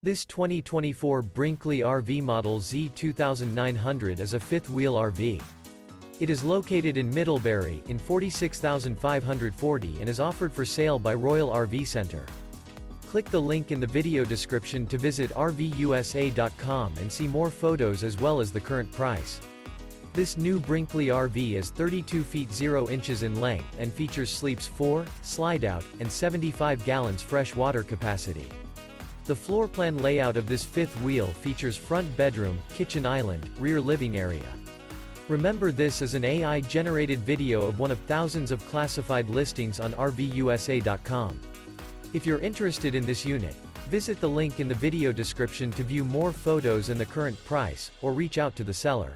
This 2024 Brinkley RV Model Z 2900 is a fifth-wheel RV. It is located in Middlebury, in 46,540 and is offered for sale by Royal RV Center. Click the link in the video description to visit RVUSA.com and see more photos as well as the current price. This new Brinkley RV is 32 feet 0 inches in length and features sleeps 4, Slideout, and 75 gallons fresh water capacity. The floor plan layout of this fifth wheel features front bedroom, kitchen island, rear living area. Remember, this is an AI-generated video of one of thousands of classified listings on RVUSA.com. If you're interested in this unit, visit the link in the video description to view more photos and the current price, or reach out to the seller.